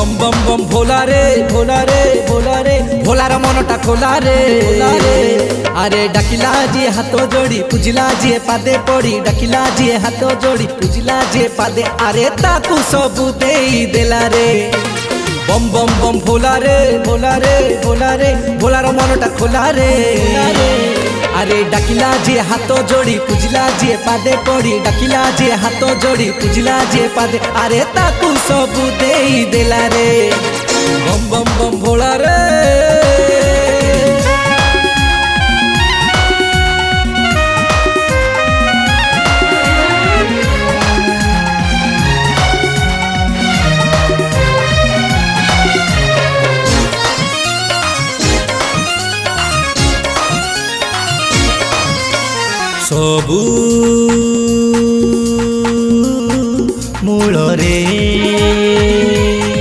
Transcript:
बम बम बम भोला रे भोला रे भोला रे भोलार मनटा खोला रे अरे डाकिला जी हाथ जोड़ी पूजिला जी पादे पड़ी डाकिला जी हाथ जोड़ी पूजिला जी पादे अरे ताकू सबू देई देला रे बम बम बम भोला रे भोला रे भोला रे भोलार मनटा खोला रे अरे डाकिला जी हाथ जोड़ी पूजिला जी पादे पड़ी डाकिला जी हाथ जोड़ी पूजिला जी पादे अरे ताकू सबू देई देला रे बम बम बम भोला रे। सबू